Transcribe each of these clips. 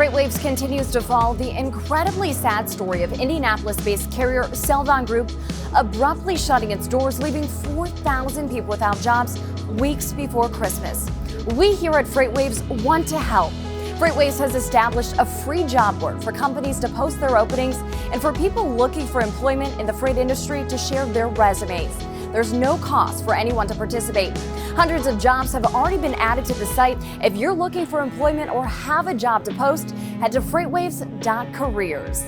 FreightWaves continues to follow the incredibly sad story of Indianapolis-based carrier Celadon Group abruptly shutting its doors, leaving 4,000 people without jobs weeks before Christmas. We here at FreightWaves want to help. FreightWaves has established a free job board for companies to post their openings and for people looking for employment in the freight industry to share their resumes. There's no cost for anyone to participate. Hundreds of jobs have already been added to the site. If you're looking for employment or have a job to post, head to freightwaves.careers.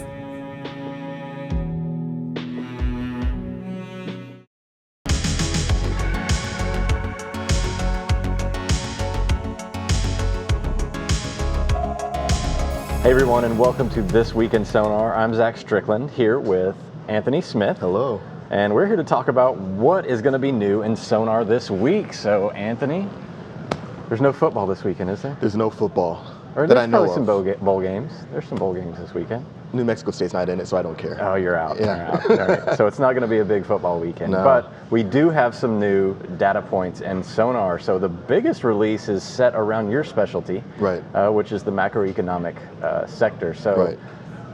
Hey everyone, and welcome to This Week in Sonar. I'm Zach Strickland here with Anthony Smith. Hello. And we're here to talk about what is going to be new in Sonar this week. So, Anthony, there's no football this weekend, is there? There's no football Or that I know there's of. probably some bowl games. There's some bowl games this weekend. New Mexico State's not in it, so I don't care. Oh, you're out. Yeah. You're out. All right. So it's not going to be a big football weekend. No. But we do have some new data points in Sonar. So the biggest release is set around your specialty, Right. Which is the macroeconomic sector. So Right.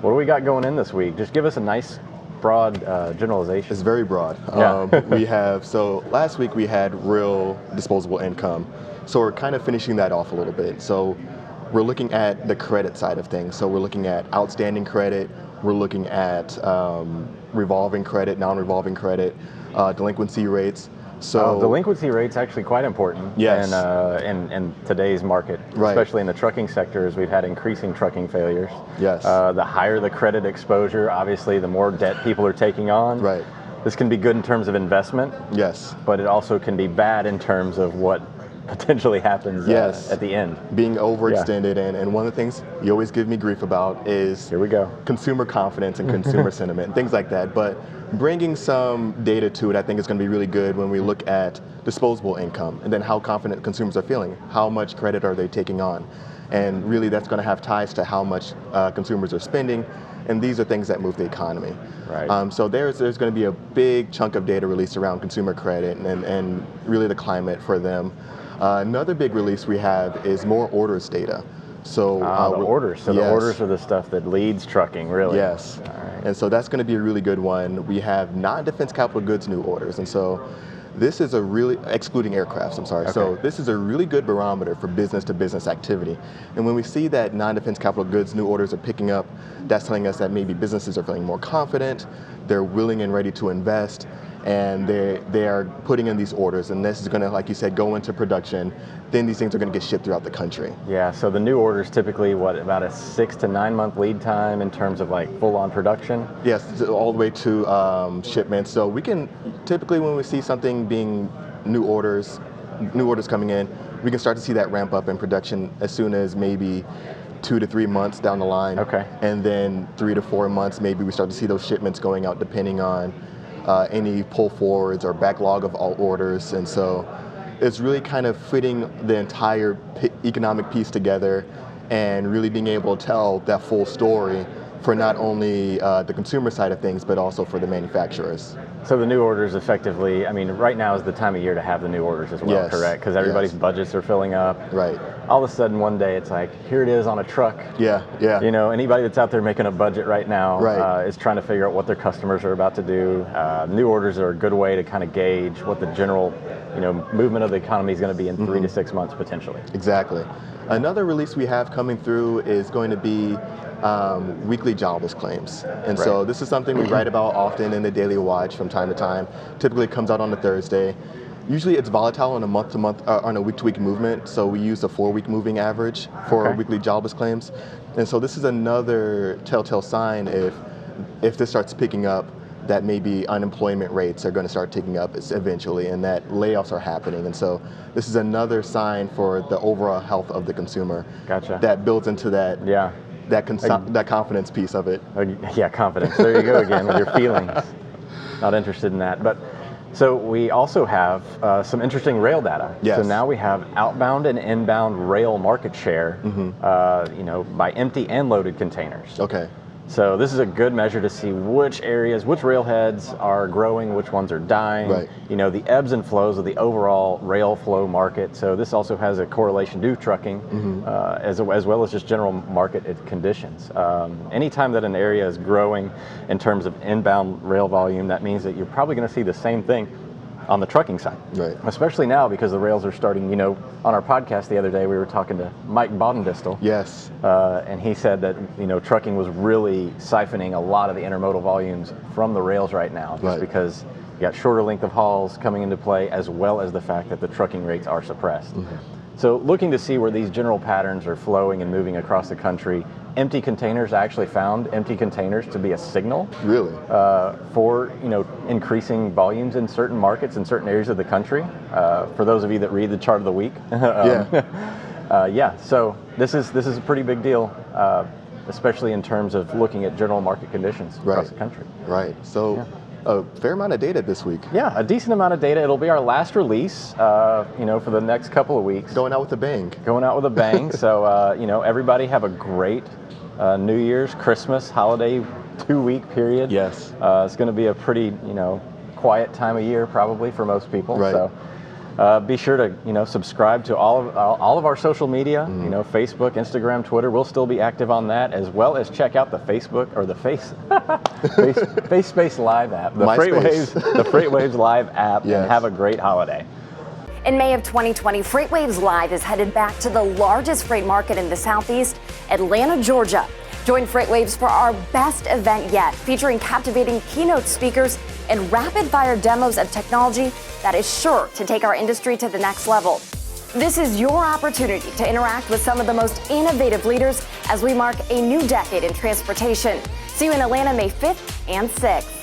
what do we got going in this week? Just give us a nice broad generalization. It's very broad. Yeah. So last week we had real disposable income. So we're kind of finishing that off a little bit. So we're looking at the credit side of things. So we're looking at outstanding credit. We're looking at revolving credit, non-revolving credit, delinquency rates. So delinquency rate's actually quite important Yes. in today's market, Right. especially in the trucking sector, as we've had increasing trucking failures. Yes. The higher the credit exposure, obviously, the more debt people are taking on. Right. This can be good in terms of investment, Yes. but it also can be bad in terms of what potentially happens Yes. at the end. Being overextended, and one of the things you always give me grief about is Here we go. consumer confidence and consumer sentiment and things like that. But bringing some data to it, I think is going to be really good when we look at disposable income and then how confident consumers are feeling. How much credit are they taking on? And really that's going to have ties to how much consumers are spending. And these are things that move the economy. Right. So there's going to be a big chunk of data released around consumer credit and really the climate for them. Another big release we have is more orders data. So The orders. So yes. the orders are the stuff that leads trucking, really. Yes. All right. And so that's going to be a really good one. We have non-defense capital goods new orders. And so this is a really, excluding aircrafts, I'm sorry. Okay. So this is a really good barometer for business to business activity. And when we see that non-defense capital goods new orders are picking up, that's telling us that maybe businesses are feeling more confident, they're willing and ready to invest, and they are putting in these orders, and this is going to, like you said, go into production. Then these things are going to get shipped throughout the country. Yeah, so the new orders typically, about a 6 to 9 month lead time in terms of like full-on production? Yes, all the way to shipment. So we can, typically when we see something being new orders coming in, we can start to see that ramp up in production as soon as maybe 2 to 3 months down the line. Okay. And then 3 to 4 months, maybe we start to see those shipments going out depending on any pull forwards or backlog of all orders. And so it's really kind of fitting the entire economic piece together and really being able to tell that full story for not only the consumer side of things, but also for the manufacturers. So the new orders effectively, I mean, right now is the time of year to have the new orders as well, Yes. correct? Because everybody's Yes. budgets are filling up. Right. All of a sudden one day it's like, here it is on a truck. Yeah, yeah. You know, anybody that's out there making a budget right now Right. is trying to figure out what their customers are about to do. New orders are a good way to kind of gauge what the general, movement of the economy is going to be in 3 to 6 months potentially. Exactly. Another release we have coming through is going to be weekly jobless claims. And so Right. this is something we write about often in the Daily Watch from time to time. Typically it comes out on a Thursday. Usually it's volatile on a month-to-month, on a week-to-week movement. So we use a 4-week moving average for Okay. weekly jobless claims. And so this is another telltale sign if this starts picking up, that maybe unemployment rates are going to start ticking up eventually, and that layoffs are happening. And so this is another sign for the overall health of the consumer. Gotcha. That builds into that Yeah. that confidence piece of it. Yeah, confidence. There you go again with your feelings. Not interested in that. But so we also have some interesting rail data. Yes. So now we have outbound and inbound rail market share, by empty and loaded containers. Okay. So this is a good measure to see which areas, which railheads are growing, which ones are dying. Right. You know, the ebbs and flows of the overall rail flow market. So this also has a correlation to trucking, as well as just general market conditions. Anytime that an area is growing in terms of inbound rail volume, that means that you're probably going to see the same thing on the trucking side. Right. Especially now because the rails are starting, you know, on our podcast the other day, we were talking to Mike Bodendistel. Yes. And he said that, you know, trucking was really siphoning a lot of the intermodal volumes from the rails right now, just Right. because you got shorter length of hauls coming into play, as well as the fact that the trucking rates are suppressed. So looking to see where these general patterns are flowing and moving across the country, empty containers, I actually found empty containers to be a signal Really? for, you know, increasing volumes in certain markets in certain areas of the country. For those of you that read the chart of the week, yeah. So this is a pretty big deal, especially in terms of looking at general market conditions across the country. Right. So a fair amount of data this week. Yeah, a decent amount of data. It'll be our last release, you know, for the next couple of weeks. Going out with a bang. Going out with a bang. So, you know, everybody have a great New Year's, Christmas, holiday 2-week period. Yes. It's going to be a pretty, you know, quiet time of year probably for most people. Right. So be sure to, you know, subscribe to all of our social media, you know, Facebook, Instagram, Twitter. We'll still be active on that, as well as check out the Facebook or the FaceSpace Live app, the FreightWaves Live app, Yes. and have a great holiday. In May of 2020, FreightWaves Live is headed back to the largest freight market in the Southeast, Atlanta, Georgia. Join FreightWaves for our best event yet, featuring captivating keynote speakers and rapid-fire demos of technology that is sure to take our industry to the next level. This is your opportunity to interact with some of the most innovative leaders as we mark a new decade in transportation. See you in Atlanta May 5th and 6th.